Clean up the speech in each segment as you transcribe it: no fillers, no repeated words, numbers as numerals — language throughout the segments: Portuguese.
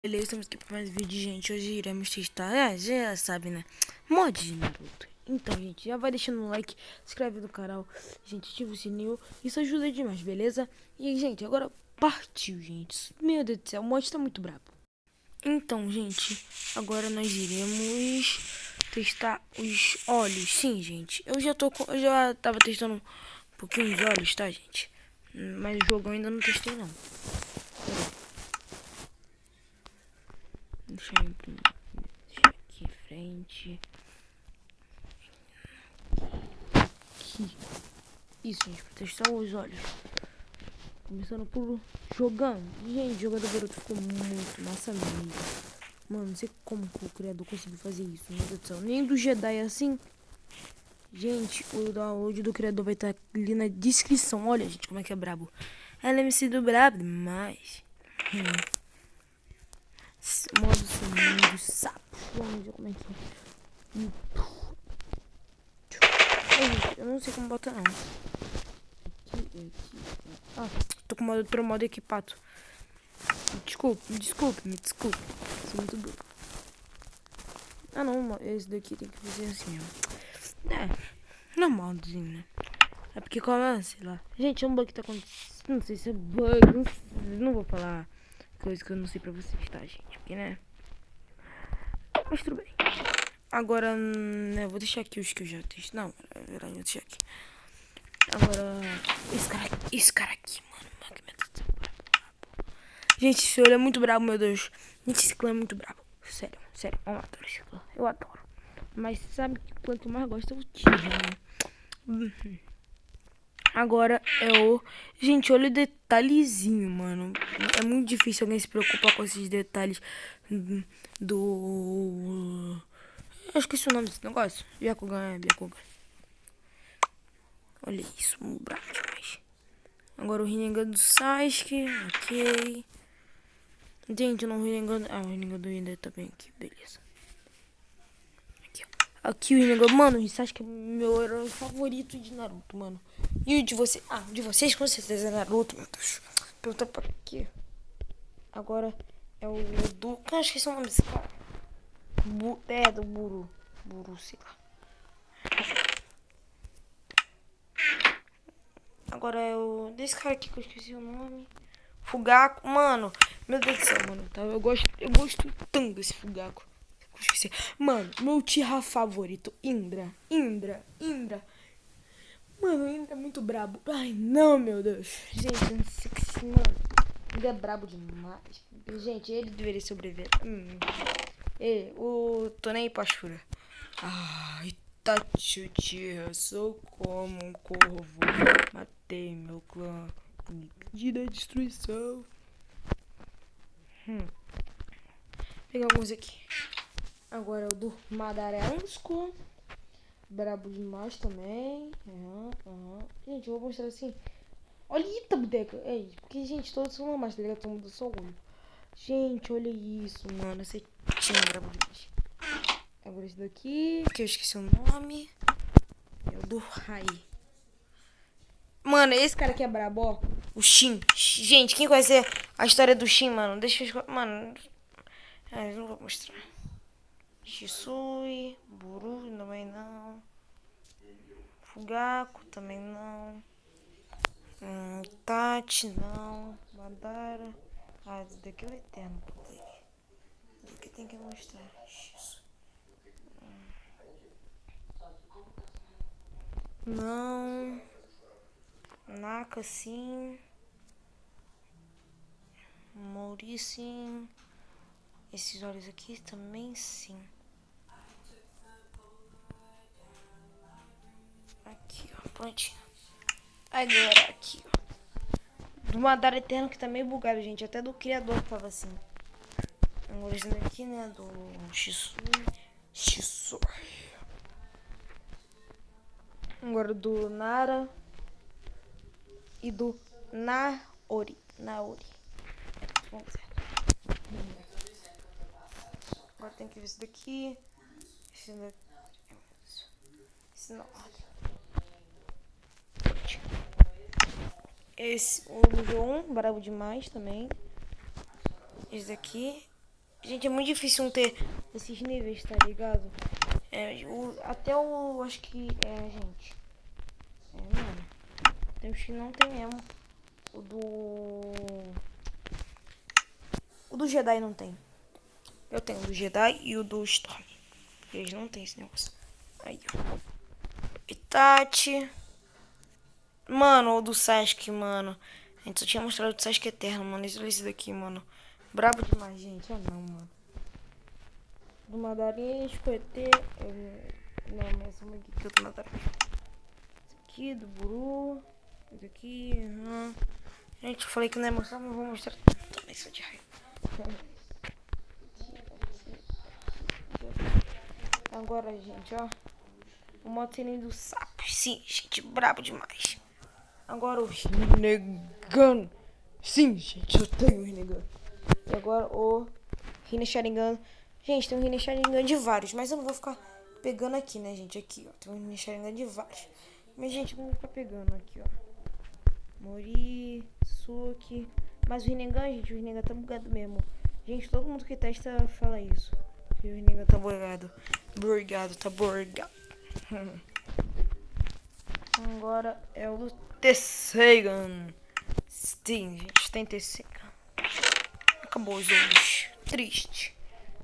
Beleza, estamos aqui para mais vídeo, gente. Hoje iremos testar, já sabe, né? Mod de Naruto. Então, gente, já vai deixando um like, se inscreve no canal, gente, ativa o sininho. Isso ajuda demais, beleza? E, gente, agora partiu, gente. Meu Deus do céu, o mod tá muito brabo. Então, gente, agora nós iremos testar os olhos. Sim, gente, eu já tava testando um pouquinho os olhos, tá, gente? Mas o jogo eu ainda não testei, não. Deixa eu imprimir. Deixa aqui em frente. Aqui. Isso, gente, pra testar os olhos. Começando por jogando. Gente, o jogo do Boruto ficou muito massa mesmo. Mano, não sei como que o criador conseguiu fazer isso. Meu Deus do céu. Nem do Jedi é assim. Gente, o download do criador vai estar ali na descrição. Olha, gente, como é que é brabo. LMC do brabo demais. Modo sininho do sapo. Vamos ver como é que é. Eu não sei como botar não. Aqui. Ah, tô com outro modo equipado. Me desculpe. Sou muito burro. Ah não, esse daqui tem que fazer assim, ó. É, normalzinho, né? É porque como, sei lá. Gente, é um bug que tá acontecendo. Não sei se é bug. Não vou falar coisa que eu não sei pra vocês, tá, gente? Porque, né? Mas tudo bem. Agora, né, eu vou deixar aqui os que eu já testei. Não, é verdade, eu vou deixar aqui. Agora, esse cara aqui, mano. Gente, esse olho é muito brabo, meu Deus. Gente, esse clã é muito brabo. Sério, eu adoro esse clã. Eu adoro. Mas sabe que o clã que eu mais gosto é o Tira, né? Agora é o... Gente, olha o detalhezinho, mano. É muito difícil alguém se preocupar com esses detalhes do... Eu esqueci o nome desse negócio. Byakugan. Olha isso, muito brabo demais. Agora o Rinnegan do Sasuke, ok. Gente, não, o Rinnegan... Ah, o Rinnegan do Ida também aqui, beleza. Aqui o Rinnegan, mano, o Sasuke é meu herói favorito de Naruto, mano. E o de você? Ah, de vocês com certeza é Naruto, meu Deus. Pergunta pra quê? Agora é o do... Eu esqueci o nome desse cara. Do Buru. Buru, sei lá. Agora é o... Desse cara aqui que eu esqueci o nome. Fugaku, mano. Meu Deus do céu, mano. Tá? Eu gosto tanto desse Fugaku. Esqueci. Mano, meu Uchiha favorito. Indra. Mano, o Indra é muito brabo. Ai, não, meu Deus. Gente, eu não sei que... Mano, Indra é brabo demais. Gente, ele deveria sobreviver. O Tonei Pashura. Ai, Itachi Uchiha, sou como um corvo. Matei meu clã. Impedi a destruição. Pegar alguns aqui. Agora o do Madaransco. Brabo demais também. Gente, eu vou mostrar assim. Olha isso, boteca. Porque, gente, todos são normais, tá ligado? Todo mundo só olho. Gente, olha isso, mano. Você tinha brabo demais. Agora esse daqui, que eu esqueci o nome. É o do Rai. Mano, esse cara aqui é brabo, ó. O Shin. Gente, quem conhece a história do Shin, mano? Deixa eu... Mano... eu não vou mostrar. Shisui, Buru também não. Fugaku também não. Tati não. Madara. Ah, esse daqui é o eterno. Esse daqui tem que mostrar. Não. Naka sim. Mori sim. Esses olhos aqui também sim. Aqui, ó. Prontinho. Agora aqui, ó. Do Madara Eterno que tá meio bugado, gente. Até do criador que tava assim. Agora esse daqui, né? Do Shisui. Agora do Nara. E do Naori. Vamos ver. Agora tem que ver esse daqui. Esse daqui. Esse não. Esse, o João, brabo demais também. Esse daqui. Gente, é muito difícil não ter esses níveis, tá ligado? Até o... Acho que... gente. Mano. Tem uns que não tem mesmo. O do Jedi não tem. Eu tenho o do Jedi e o do Storm. Eles não tem esse negócio. Aí, ó. Itachi. Mano, o do Sasuke, mano. A gente só tinha mostrado o Sasuke Eterno, mano. Esse daqui, mano. Brabo demais, gente. Ah, não, mano. Do Madarisco, ET. Não, mas essa aqui que eu do Madarisco. Esse aqui, do Buru. Esse aqui. Gente, eu falei que não ia mostrar, mas vou mostrar. Também sou de raiva. Agora, gente, ó. O Motelinho do Sapo. Sim, gente, brabo demais. Agora o Rinnegan. Sim, gente, eu tenho o Rinnegan. E agora o Rinne Sharingan. Gente, tem um Rinne Sharingan de vários, mas eu não vou ficar pegando aqui, né, gente? Aqui, ó. Tem um Rinne Sharingan de vários. Mas, gente, eu não vou ficar pegando aqui, ó. Mori, Suki. Mas o Rinnegan, gente, o Rinnegan tá bugado mesmo. Gente, todo mundo que testa fala isso. Que o Rinnegan tá bugado. Tá bugado. Agora é o do Tesseigan. Sim, gente, tem Tesseigan. Acabou os olhos. Triste.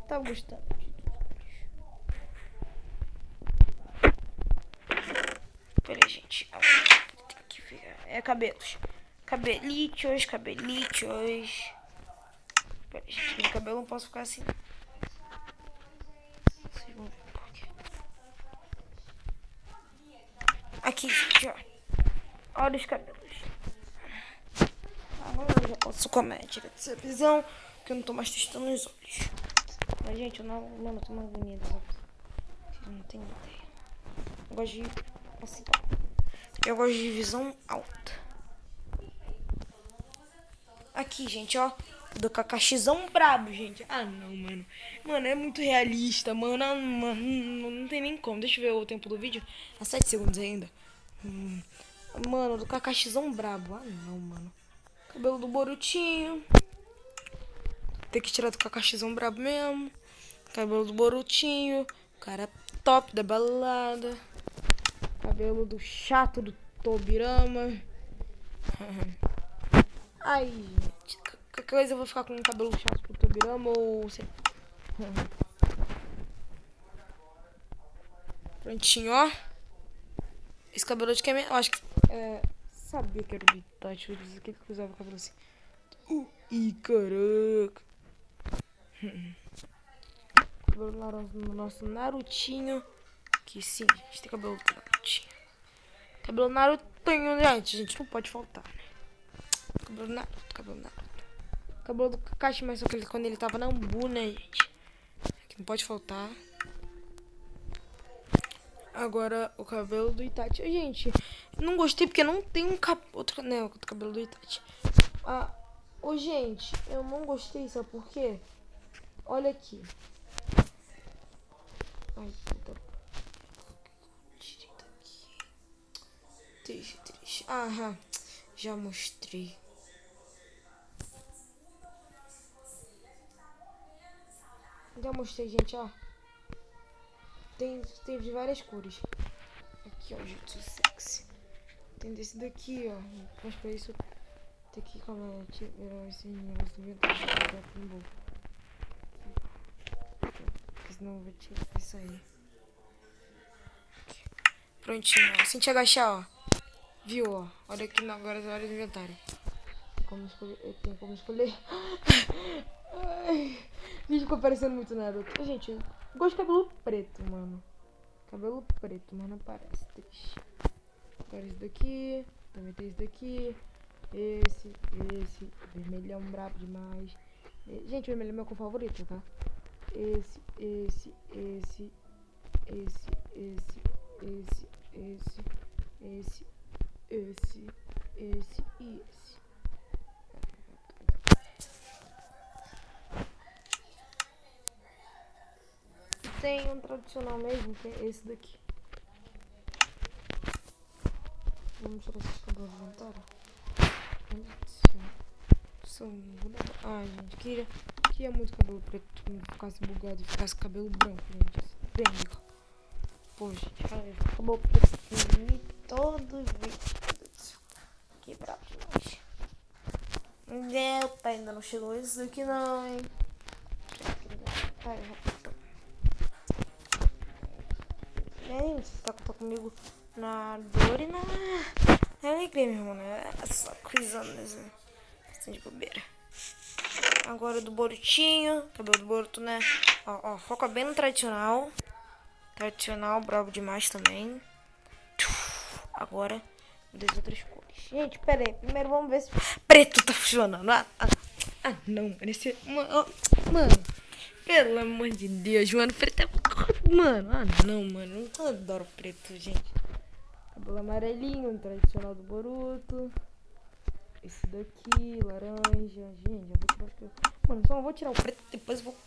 Tava gostando de tudo. Pera aí, gente. Tem que ver. Cabelos. Cabelitos. Pera aí, gente. Meu cabelo não posso ficar assim. Vocês vão ver por quê. Aqui, gente, ó. Olha os cabelos. Agora eu já posso comer tirar dessa visão, porque eu não tô mais testando os olhos. Mas, gente, eu não... Mano, eu tô uma agonia das outras. Vocês não tem ideia. Eu gosto de... Assim, eu gosto de visão alta. Aqui, gente, ó. Do Kakashizão brabo, gente. Ah, não, mano. Mano, é muito realista, mano. Não tem nem como. Deixa eu ver o tempo do vídeo. A 7 segundos ainda. Mano, do Kakashizão brabo. Ah, não, mano. Cabelo do Borutinho. Tem que tirar do Kakashizão brabo mesmo. Cabelo do Borutinho. Cara top da balada. Cabelo do chato do Tobirama. Ai, gente. Qualquer coisa eu vou ficar com um cabelo chato do Tobirama ou sei. Prontinho, ó. Esse cabelo de quem é? Eu acho que. Sabia que era o Itachi. Eu disse que usava o cabelo assim. Ih, caraca. Cabelo laranja no nosso Narutinho. Que sim, a gente tem cabelo do Narutinho. Cabelo Narutinho, gente. A gente não pode faltar, né? Cabelo Naruto. Cabelo do Kakashi, mas só que quando ele tava na Ambu, né, gente? Que não pode faltar. Agora, o cabelo do Itachi. Gente, não gostei porque não tem outro cabelo do Itachi. Gente, eu não gostei, sabe por quê? Olha aqui. Ai, puta. Tirei daqui. Triste. Aham. Já mostrei. Já mostrei, gente, ó. Tem de várias cores. Aqui, ó, Jutsu Sexy. Tem desse daqui, ó. Mas pra isso, tem que virar esse negócio do inventário. Porque senão eu vou ter que sair. Prontinho, ó. Sem te agachar, ó. Viu, ó. Olha aqui agora as horas do inventário. Tem como escolher. Ai, gente, ficou parecendo muito Naruto. Gente, eu gosto de cabelo preto, mano. Cabelo preto, mas não parece. Triste. Agora esse daqui. Também tem esse daqui. Esse. Vermelhão brabo demais. Gente, vermelho é meu cor favorito, tá? Esse e esse. Tem um tradicional mesmo, que é esse daqui. Vamos tirar esses cabelos do inventário. Ai, gente, Queria muito cabelo preto, não ficasse bugado e ficasse cabelo branco, gente. Bem. Pô, gente, olha, cabelo preto em mim todo vídeo. Quebrado demais. Meu pai, ainda não chegou isso daqui não, hein. Pera, rapidão. Gente, você tá comigo na dor e na alegria, meu irmão, né? Essa coisa mesmo. Bastante bobeira. Agora do Borutinho. Cabelo do Boruto, né? Ó, foca bem no tradicional. Tradicional, brabo demais também. Agora, das outras cores. Gente, pera aí. Primeiro vamos ver se preto tá funcionando. Não, mano. Mano, pelo amor de Deus, mano. Preto é... Mano, não, mano. Eu adoro preto, gente. Cabelo amarelinho, tradicional do Boruto. Esse daqui, laranja. Gente, já vou tirar o preto. Mano, só não vou tirar o preto, depois vou...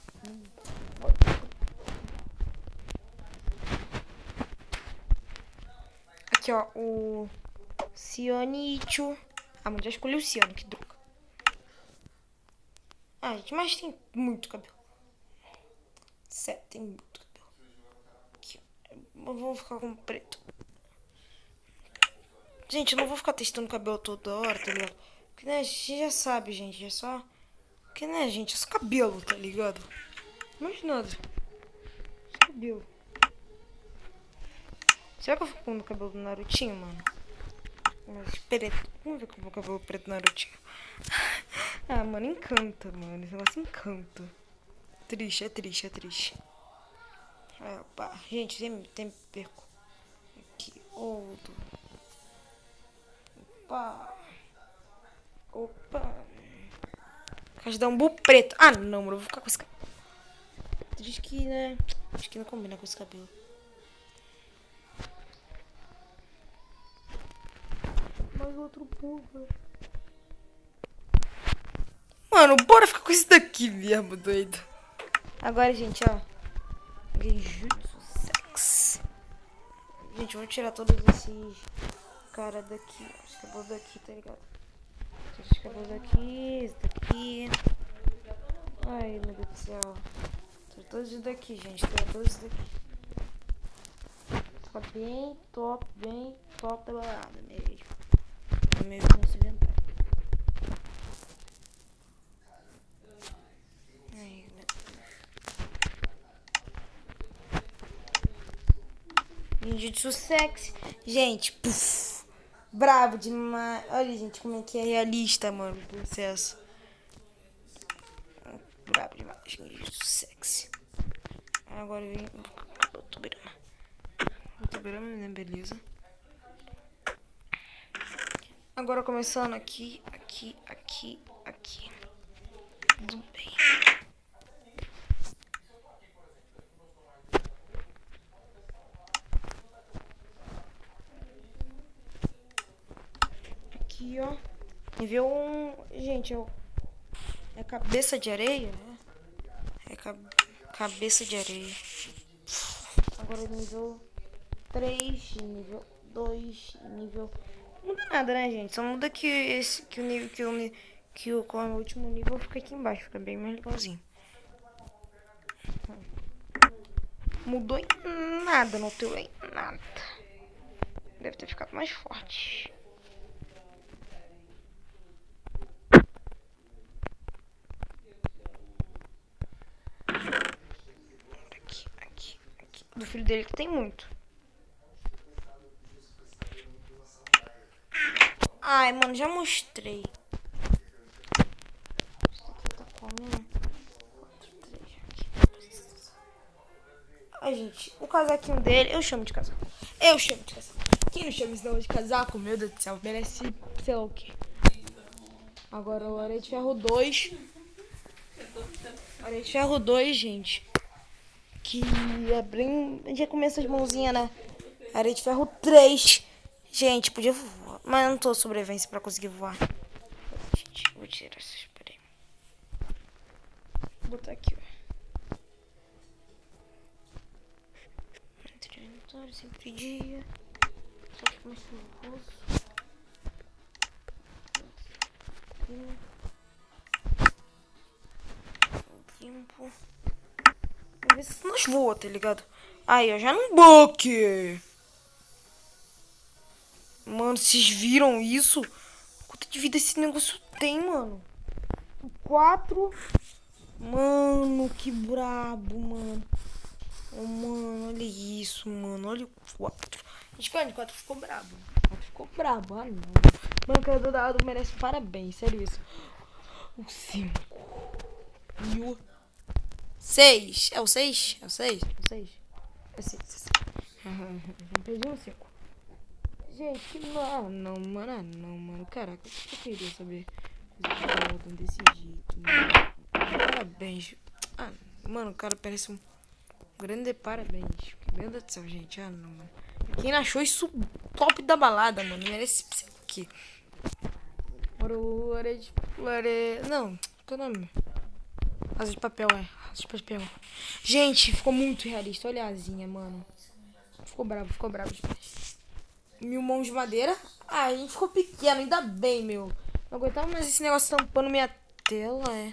Aqui, ó, o Cianicho. Mano, já escolhi o Ciano, que droga. Gente, mas tem muito cabelo. Sério, tem muito cabelo. Aqui, ó. Vamos ficar com preto. Gente, eu não vou ficar testando cabelo toda hora, tá ligado? Porque, né, a gente já sabe, gente. É só... Porque, né, gente, é só cabelo, tá ligado? Mais nada. Só cabelo. Será que eu fico com o cabelo do Narutinho, mano? Mas preto. Vamos ver como é o cabelo preto Narutinho. Mano, encanta, mano. Esse negócio encanta. Triste, é triste, é triste. Opa. Gente, tem perco. Aqui, outro. Opa. Caixa dá um bu preto. Não, mano. Eu vou ficar com esse cabelo. Diz que, né? Acho que não combina com esse cabelo. Mais outro burro. Mano, bora ficar com esse daqui mesmo, doido. Agora, gente, ó. Genjutsu Sex. Gente, eu vou tirar todos esses cara daqui. Esse cabelo daqui, tá ligado? Esse cabelo daqui, esse daqui. Ai, meu Deus do céu. Tira todos isso daqui, gente. Tira todos isso daqui. Fica bem top da balada mesmo. Mesmo não se inventar. Ai, meu Deus. Ninjutsu sexy. Gente, puf. Bravo demais. Olha, gente, como é que é realista, mano, o processo. Brabo demais. Ninjutsu sexy. Agora vem o Tobirama. O Tobirama, né? Beleza. Agora começando aqui. Tudo bem. Aqui, ó. Nível 1. Gente, é cabeça de areia, né? É cabeça de areia. Agora nível 3, nível 2, nível... Não muda nada, né, gente? Só muda que o nível que o último nível fica aqui embaixo, fica bem mais legalzinho. Mudou em nada, não alterou em nada. Deve ter ficado mais forte. Aqui. Do filho dele que tem muito. Ai, mano, já mostrei. Isso aqui tá comendo. 4, 3 aqui. Ai, gente, o casaquinho dele, eu chamo de casaco. Quem não chama esse negócio de casaco, meu Deus do céu, merece sei lá o quê. Agora o Areia de Ferro 2. Areia de Ferro 2, gente. Que é bem... Já começa as mãozinhas, né? Areia de Ferro 3. Gente, podia voar. Mas eu não tô sobrevivência pra conseguir voar. Gente, vou tirar essas. Peraí. Vou botar aqui, ó. Inventário, sempre dia. Só que mais nervoso. tempo. Vamos ver se nós voa, tá ligado? Aí, ó, já no buque. Mano, vocês viram isso? Quanto de vida esse negócio tem, mano? 4. Mano, que brabo, mano. Oh, mano, olha isso, mano. Olha o 4. Gente, o 4 ficou brabo. O 4 ficou brabo, ah, não. Mano, o criador da Ado merece parabéns, sério isso. O 5. E o 6. É o 6? É o 6? É o 6? É 6. Perdi um 5. Gente, que não, mano. Ah, não, mano. Caraca, eu queria saber coisa desse jeito, mano. Parabéns. Ah, mano, o cara parece um grande parabéns. Meu Deus do céu, gente. Ah, não, mano. Quem achou isso top da balada, mano? Merece isso aqui. Não, qual é o nome? Asa de papel, é. Asa de papel. Gente, ficou muito realista. Olha a asinha, mano. Ficou bravo demais. 1000 mãos de madeira. Ah, a gente ficou pequeno, ainda bem, meu. Não aguentava mais esse negócio tampando minha tela, é.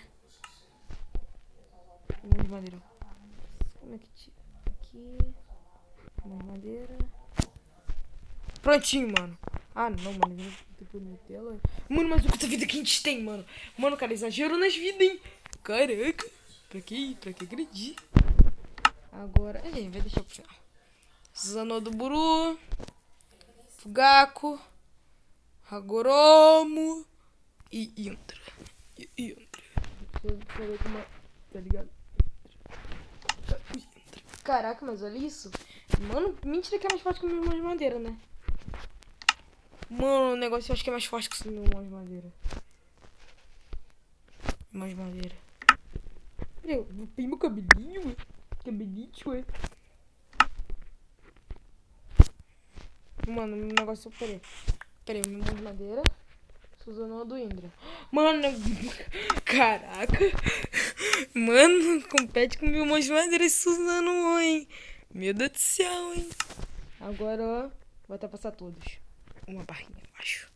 1000 mãos de madeira. Como é que tira? Aqui. Mãos de madeira. Prontinho, mano. Ah, não, mano. Eu não tô minha tela. Mano, mas quanta vida que a gente tem, mano. Mano, cara, exagero nas vidas, hein. Caraca. Pra que agredir? Agora. Gente, vai deixar pro final. Zanô do Buru. Fugaku. Hagoromo. E Indra. Tá ligado? Caraca, mas olha isso. Mano, mentira que é mais forte que o meu irmão de madeira, né? Mano, o negócio eu acho que é mais forte que o meu irmão de madeira. Irmão de madeira. Peraí, eu vou meu cabelinho, ué. Cabelinho, ué. Mano, o negócio... Peraí, o meu irmão de madeira. Suzano do Indra. Mano, caraca. Mano, compete com o meu irmão de madeira e Suzano, hein. Meu Deus do céu, hein. Agora, ó, vou até passar todos. Uma barrinha, eu acho.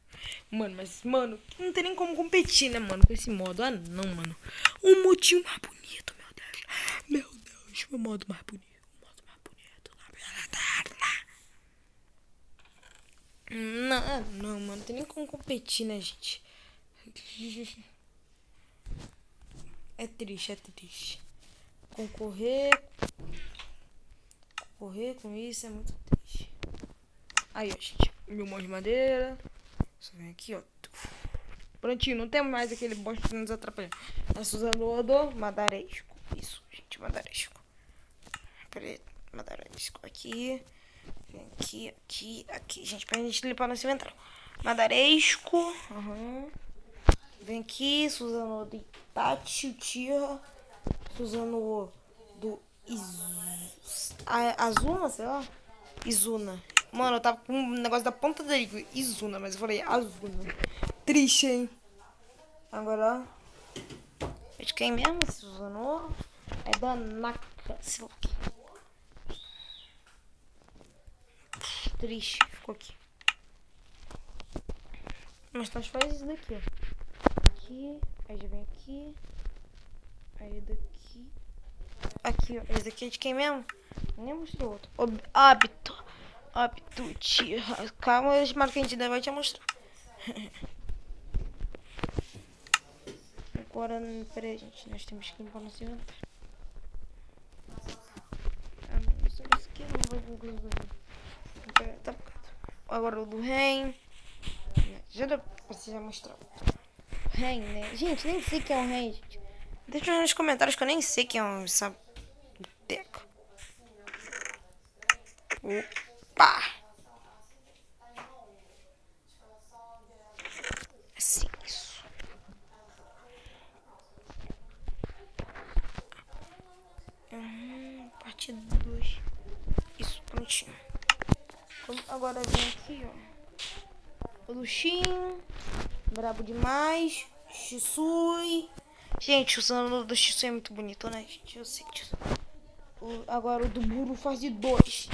Mano, mas, mano, não tem nem como competir, né, mano, com esse modo. Ah, não, mano. Um modinho mais bonito, meu Deus. Meu Deus, o modo mais bonito. O modo mais bonito da minha terra. Não, mano, não tem nem como competir, né, gente? É triste. Concorrer com isso é muito triste. Aí, ó, gente. 1000 mãos de madeira. Só vem aqui, ó. Prontinho, não tem mais aquele bosta que nos atrapalha. A Suzano do Madaresco. Isso, gente, Madaresco. Peraí, Madaresco. Aqui. Vem aqui. Gente, pra gente limpar nosso inventário. Madaresco. Vem aqui, Suzano do Itachi, Uchiha. Suzano do Azuna, sei lá. Izuna. Mano, eu tava com um negócio da ponta da língua. Izuna, mas eu falei Azuna. Triste, hein? Agora, ó. É de quem mesmo? Suzano. É da Naka. Sei lá o quê. Triste. Ficou aqui. Mas nós faz isso daqui, ó. Aqui. Aí já vem aqui. Aí daqui. Aqui, ó. Esse daqui é de quem mesmo? Nem mostrei outro. Hábito, Uchiha. Calma, eu marco que a gente ainda vai te mostrar. Agora, peraí, gente. Nós temos que limpar nosso inventário. Ah, não, isso aqui não vai concluir. Tá bugado. Agora o do Ren. Já deu pra você já mostrar. Ren, né? Gente, nem sei quem é o Ren, gente. Deixa nos comentários que eu nem sei quem é o sapeca. Opa! Assim, isso. Parte 2. Isso, prontinho. Agora vem aqui, ó. O Luxin. Brabo demais. Shisui. Gente, o Sano do Shisui é muito bonito, né, gente? Eu sei disso. Agora o do Buru faz de 2.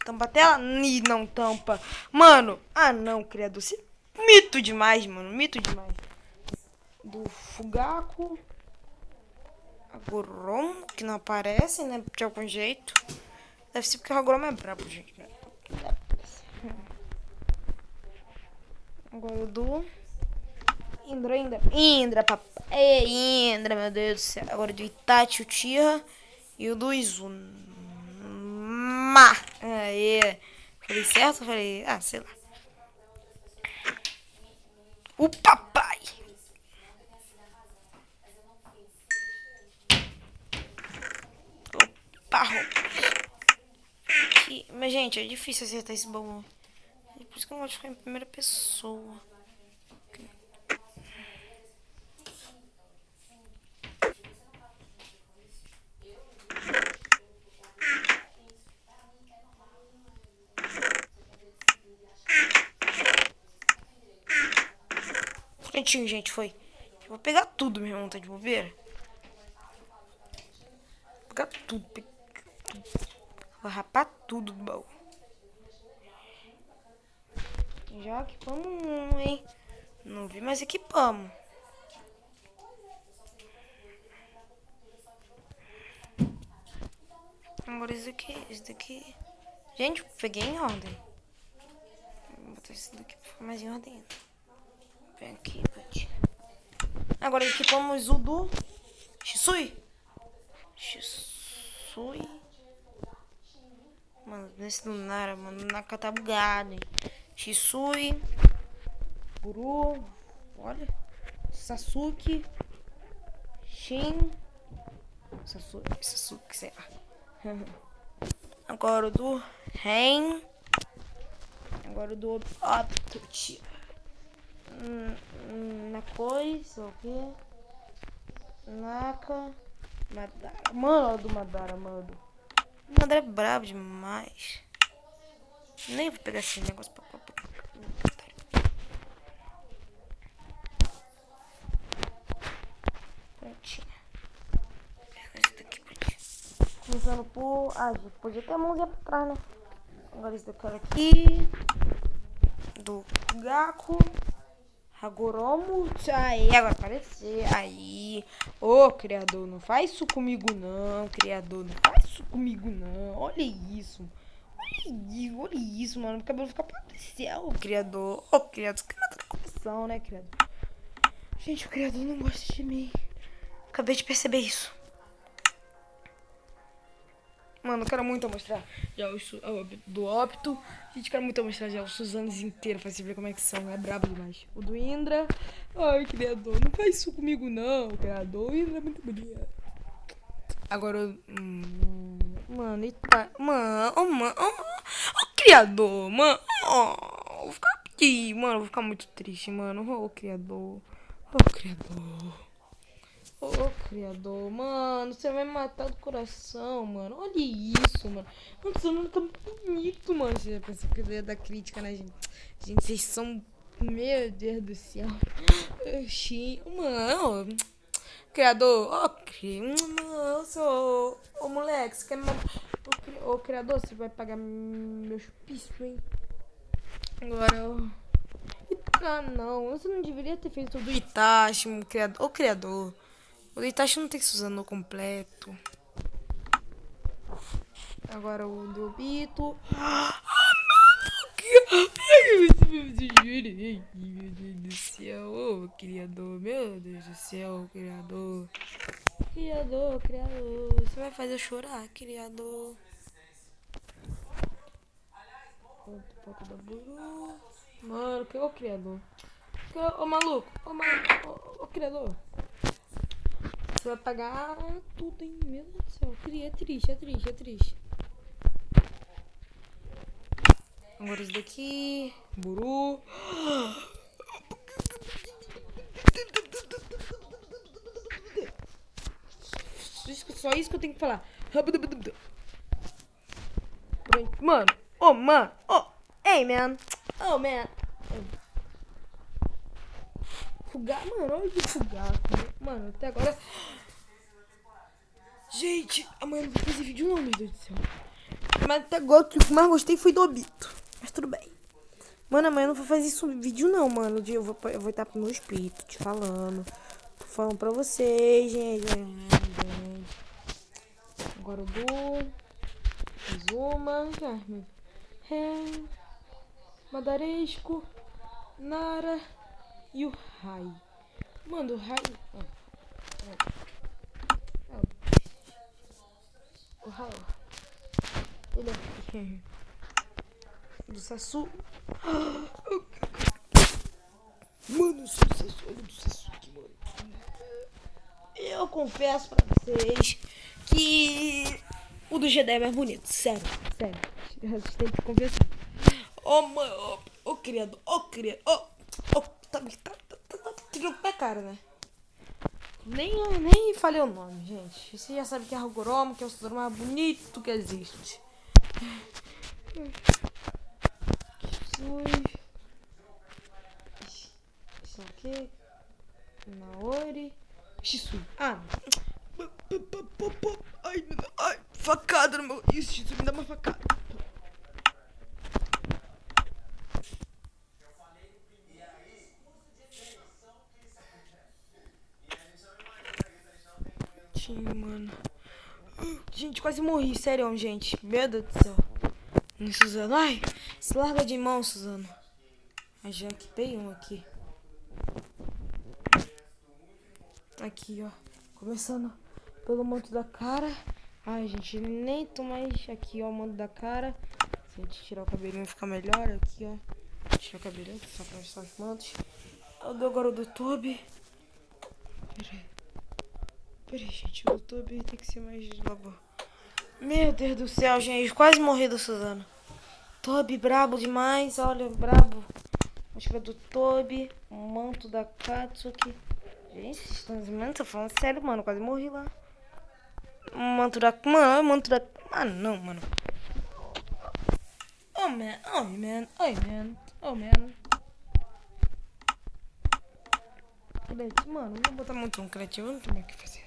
Tampa a tela? Não tampa. Mano, não, criador. Você é mito demais, mano. Mito demais. Do Fugaku. Hagoromo, que não aparece, né? De algum jeito. Deve ser porque o Hagoromo é brabo, gente, né? Agora o do... Indra, papai. Ei, Indra, meu Deus do céu. Agora o do Itachi, o Tira. E o do Izuma. Aê. Falei certo? Falei... Ah, sei lá. O papai. Opa, mas, gente, é difícil acertar esse baú. Por isso que eu não gosto de ficar em primeira pessoa. Prontinho, gente, foi. Eu vou pegar tudo, meu irmão, tá de bobeira? Vou pegar tudo, Vou rapar tudo do baú. Já equipamos um, hein? Não vi, mas equipamos. Agora esse daqui... Gente, peguei em ordem. Vou botar esse daqui pra ficar mais em ordem ainda. Vem aqui, pode. Agora equipamos o do... Shisui. Mano, nesse do Nara, mano, o Naka tá bugado, hein? Shisui. Guru. Olha. Sasuke. Shin. Sasuke, sei lá. Agora o do Ren. Agora o do Opto. Nakoi, sei lá o quê. Naka. Madara. Mano, o do Madara, mano. O Madara é brabo demais. Nem vou pegar esse negócio pra... Prontinho. Pega esse daqui pra aqui. Começando por... Ah, gente, podia ter a mãozinha pra trás, né? Agora esse daqui aqui. Do Gaku. Hagoromo. Aí, agora aparecer. Aí. Ô, criador, não faz isso comigo não, criador. Não faz isso comigo não. Olha isso. Olha isso, mano. O cabelo fica pra céu, ô, criador. Ô, criador, você quer matar a coração, né, criador? Gente, o criador não gosta de mim. Acabei de perceber isso. Mano, eu quero muito mostrar já o do Opto. Gente, quero muito mostrar já os Suzanes inteiros pra você ver como é que são. É brabo demais. O do Indra. Ai, criador, não faz isso comigo não, criador. O Indra é muito bonito. Agora, mano, criador, mano. Vou ficar aqui, mano. Vou ficar muito triste, mano. Ô, criador. Ô, criador. Ô, criador, mano, você vai me matar do coração, mano. Olha isso, mano. Mano, seu nome tá muito bonito, mano. Você pensa que eu ia dar crítica, né, gente? Gente, vocês são... Meu Deus do céu. Mano, criador. Mano, seu... Ô, moleque, você quer me matar... Ô, criador, você vai pagar meus pisos, hein? Agora, Ah, não. Você não deveria ter feito tudo Itachi, criador. Ô, criador. O Itachi não tem Suzano completo. Agora o do Obito. Meu Deus do céu. Ô, criador. Meu Deus do céu, criador. Criador. Você vai fazer eu chorar, criador. Foto da Buru. Mano, que é o criador. Ô, maluco. Ô, criador. Você vai pagar tudo, hein? Meu Deus do céu. É triste. Agora esse daqui. Buru. Só isso que eu tenho que falar. Mano. Hey, man. Oh, man. Fugar, mano, olha que fugar. Mano, até agora... Gente, amanhã não vou fazer vídeo não, meu Deus do céu. Mas até agora o que eu mais gostei foi do Obito. Mas tudo bem. Mano, amanhã eu não vou fazer isso vídeo não, mano. Eu vou estar pro meu espírito te falando. Tô falando pra vocês, gente. Agora o Du. Zuma. Madaresco. Nara. E o Rai. Mano, o Rai... O Rai... Ele é... Do Sassu. Mano, eu sou do Sassu. Olha do Sasuke, mano. Eu confesso pra vocês que o do G10 é mais bonito. Sério. Vocês têm que confessar. Mano, criado. Tá tirando pé cara, né? Nem falei o nome, gente. Você já sabe que é Hagoromo, que é o Sasori mais bonito que existe. Jesus. Isso aqui. Naori. Shisui. Ai, facada no meu... Isso, Shisui, me dá uma facada. Mano. Gente, quase morri, sério, gente. Meu Deus do céu. Suzano, ai, se larga de mão, Suzano. Ai, já equipei um aqui. Aqui, ó. Começando pelo manto da cara. Ai, gente, nem tô mais aqui, ó, o manto da cara. Se a gente tirar o cabelinho fica melhor. Aqui, ó. Tirar o cabelinho, só pra mostrar os mantos. Eu dou agora o do Tobi. Peraí, gente, o Tobi tem que ser mais logo. Meu Deus do céu, gente, quase morri do Suzano. Tobi brabo demais, olha, brabo. Máscara do Tobi, o manto da Katsuki. Gente, vocês estão dizendo, tô falando sério, mano, quase morri lá. O manto da... Mano, o manto da... Ah, não, mano. Oh, man. Mano, vou botar muito um criativo, não tem o que fazer.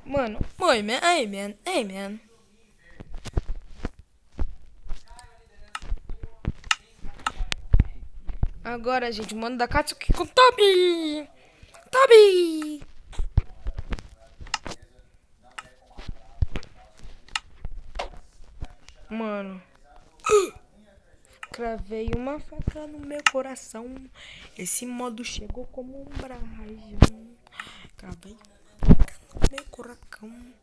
Mano, oi, man. Agora, gente, o mano da Katsuki com Tobi! Mano. Cravei uma faca no meu coração. Esse modo chegou como um brajão. Cravei uma faca no meu coração.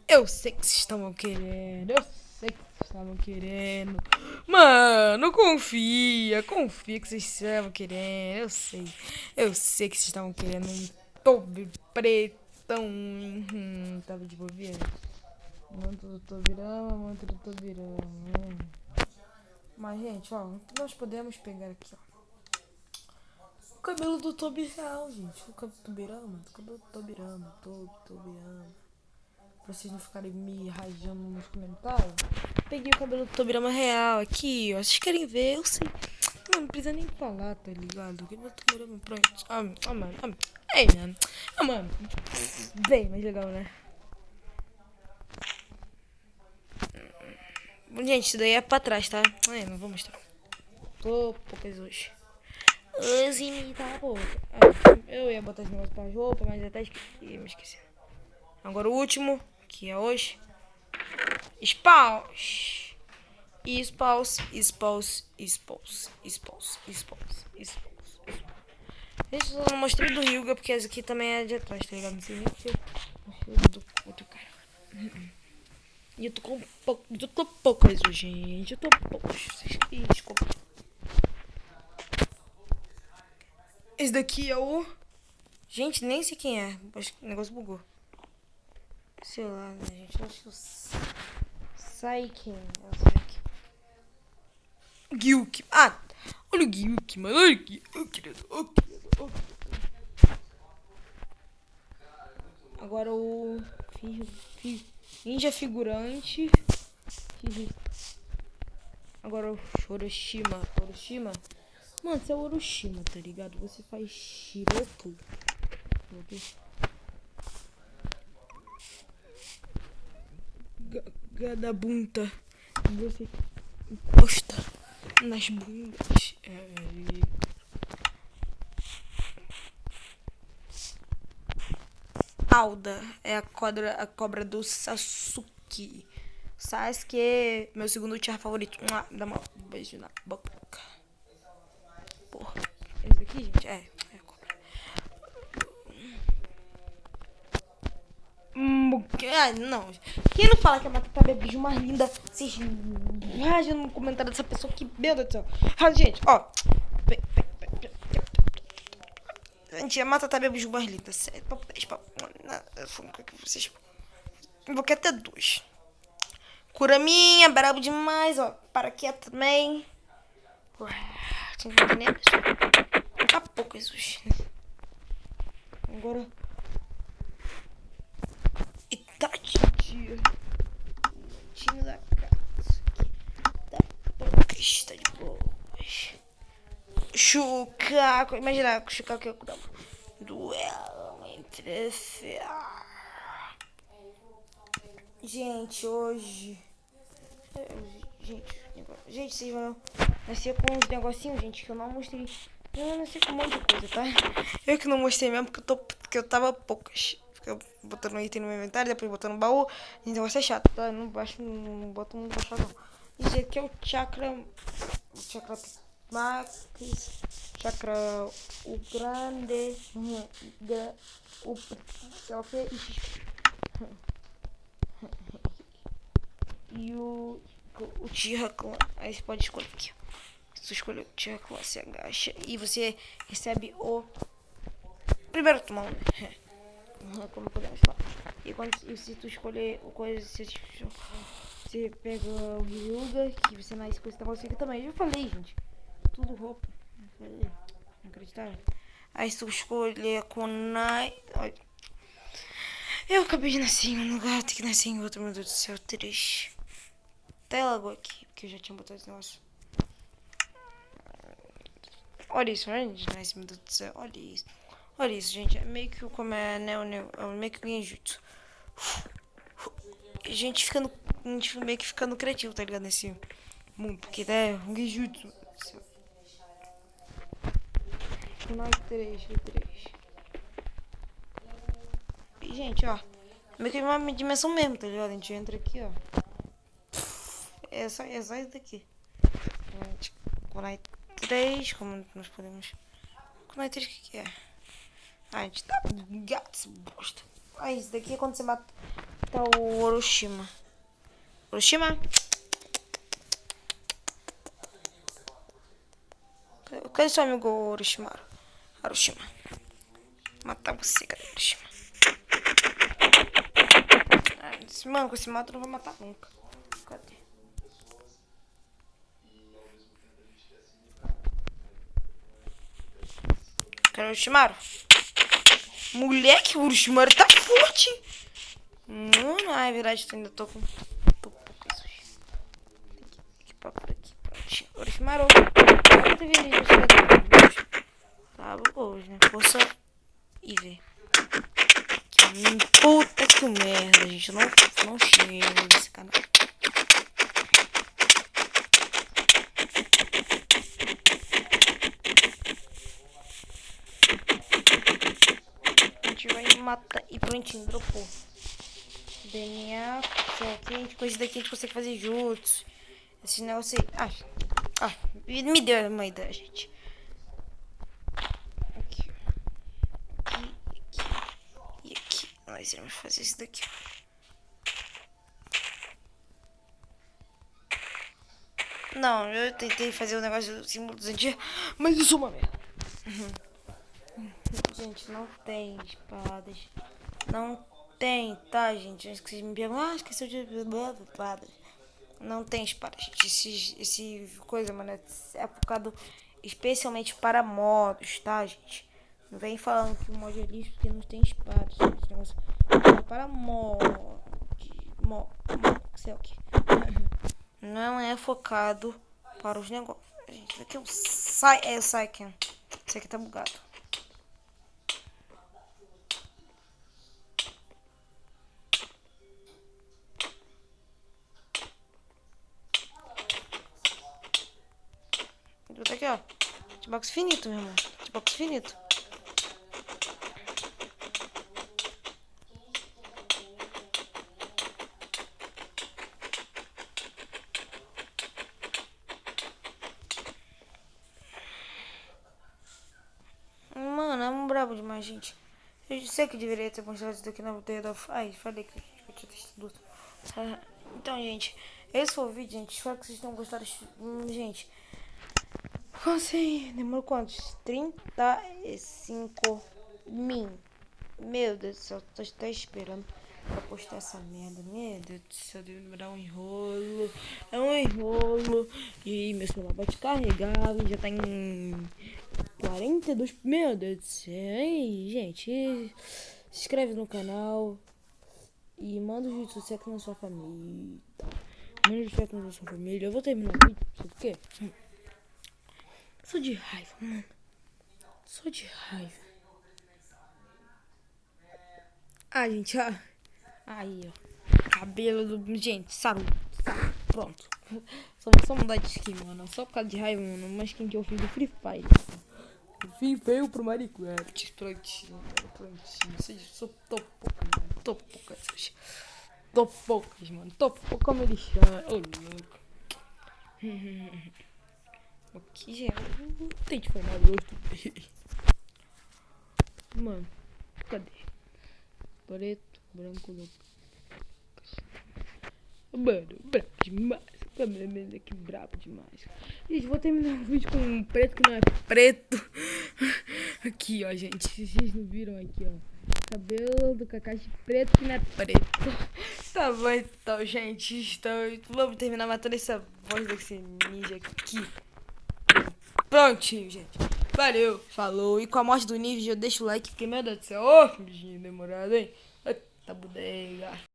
Eu sei que vocês estavam querendo. Mano, confia que vocês estavam querendo. Eu sei que vocês estavam querendo um Tobi pretão. Tava de bobeira. Manto do Tobirama. Mas, gente, ó, nós podemos pegar aqui, ó. O cabelo do Tobi real, gente. O cabelo do Tobirama. Pra vocês não ficarem me rajando nos comentários. Peguei o cabelo do Tobirama real aqui, ó. Vocês querem ver? Eu sei. Não precisa nem falar, tá ligado? O cabelo do Tobirama pronto. Mano. Ei, mano. Mano. Bem mais legal, né? Gente, isso daí é pra trás, tá? Não vou mostrar. Tô poucas hoje. Hoje me tá pouco. Eu ia botar esse negócio pra roupa, mas até me esqueci. Agora o último, que é hoje. Spouse. Gente, eu não mostrei do Ryuga, porque esse aqui também é de atrás, tá ligado? Não sei nem porque eu mostrei do outro cara. E eu tô com poucas hoje, gente. Desculpa. Esse daqui é o... Gente, nem sei quem é. Acho que o negócio bugou. Sei lá, né, gente? Eu acho que o Saiken. É o Saiken. Gyuki. Olha o Gyuki, mano. Olha o Gyuki. Agora o... Ninja figurante. Agora o Orochima. Mano, você é o Orochima, tá ligado? Você faz Shiroku. Gadabunta. Você encosta nas bundas. Alda é a cobra do Sasuke. Sasuke, meu segundo tiar favorito. Dá um beijo na boca. Porra. Esse daqui, gente, é a cobra. Não. Quem não fala que a Matata é a bicho mais linda? Vocês rajam no comentário dessa pessoa que, meu Deus do céu. Gente, ó. Gente, a Matata é a bicho mais linda. 7 pra 10 pra... Vocês... Eu vou querer até 2. Curaminha, brabo demais, ó. Paraqueta também. Tinha que entender, pessoal. Daqui a pouco, Jesus. Agora... E Tati. Time da casa. Da boca está de boas. Chucaco. Imagina, Chucaco é o duelo entre... Gente, hoje... Gente, vocês vão nascer com uns negocinhos, gente, que eu não mostrei. Eu nasci com um monte de coisa, tá? Eu que não mostrei mesmo, porque eu tava poucas. Fiquei botando item no meu inventário, depois botando no baú. Então vai ser chato, tá? Eu não boto muito baixo, não. Esse aqui é o chakra... O chakra Max. Chakra... O grande... O... Sei lá o que? E o Tira Clã. Aí você pode escolher aqui. Se você escolher o Tira Clã, você agacha e você recebe o primeiro tomão, né? Como podemos falar. E se tu escolher o coisa, você pega o Ryuga, que você nasce com esse negócio aqui também. Eu já falei, gente. Tudo roupa. Eu falei. Não acreditaram? Aí se tu escolher a Kunai. Eu acabei de nascer em um lugar, tem que nascer em outro, meu Deus do céu, triste. Até lagou aqui, porque eu já tinha botado esse negócio. Olha isso, gente, nasce, meu Deus do céu, olha isso. Olha isso, gente, é meio que como é, né, é meio que o Genjutsu. A gente meio que ficando criativo, tá ligado, nesse mundo, porque é um Genjutsu. Nós 3. E, gente, ó, meio que uma dimensão mesmo, tá ligado? A gente entra aqui, ó. É só isso daqui. Kunai 3, como nós podemos... Kunai 3, o que é? A gente tá gato, essa bosta. Isso daqui é quando você mata o Orochima. Orochima? Cadê seu amigo Orochimaru? Orochima. Matar você, cadê Orochima? Mano, com esse mato não vai matar nunca. Cadê? Cadê o Orochimaru? Moleque, o Orochimaru tá forte. Mano, é verdade, eu ainda tô com... Tô pouco isso. Equipar por aqui. Pronto. Orochimaru. Agora tá vendo isso. Tá hoje, né? Força e ver. Puta que merda, gente. Eu não chego nesse canal. A gente vai matar. E prontinho, dropou. DNA, aqui, coisa daqui a gente consegue fazer jutsu. Esse negócio aí. Me deu uma ideia, gente. Aqui. E aqui. Nós iremos fazer isso daqui. Não, eu tentei fazer o negócio do símbolo dos antigos, mas isso é uma merda. Gente, não tem espadas. Não tem, tá, gente? Antes que vocês me perguntam, esqueceu de espadas. Não tem espada, gente. Esse coisa, mano, é focado especialmente para modos, tá, gente? Não vem falando que o mod é lixo porque não tem espada. Esse negócio é para sei o que. Não é focado para os negócios. Gente, isso aqui é o Saiken. Isso aqui tá bugado. Tá aqui, ó. Hitbox finito, meu irmão. Hitbox finito. brabo demais, gente. Eu sei que deveria ter mostrado isso daqui na Day of... Ai, falei que eu tinha testado outro. Então, gente, esse foi o vídeo, gente. Espero que vocês tenham gostado. Gente, assim, demorou quantos? 35 mil. Meu Deus do céu, tô até esperando pra postar essa merda. Meu Deus do céu, deve me dar um enrolo. É um enrolo. E meu celular vai descarregar. Já tá em 42. Meu Deus do céu. Ei, gente, se inscreve no canal. E manda um vídeo sucesso na sua família. Manda um sucesso na sua família. Eu vou terminar o vídeo, sabe por quê? Sou de raiva, mano. Sou de raiva. Ah, gente, ó. Aí, ó. Cabelo do... Gente, saru. Pronto. Só vou mudar de skin, mano. Só por causa de raiva, mano. Uma skin que eu fiz do Free Fire. Eu fiz feio pro Minecraft. Plantinho. Sou topoca, mano. Topocas, mano. Topoca como ele chama. Ô, louco. Aqui, gente. Não tem de formar gosto. Mano, cadê? Preto, branco, louco. Mano, brabo demais. Câmera aqui, brabo demais. Gente, vou terminar o vídeo com um preto que não é preto. Aqui, ó, gente. Vocês não viram aqui, ó. Cabelo do Kakashi preto que não é preto. Tá bom, então, gente. Então, vamos terminar matando essa voz desse ninja aqui. Prontinho, gente. Valeu, falou. E com a morte do ninja, eu deixo o like, porque, meu Deus do céu, ô, filhinho demorado, hein? Eita, bodega.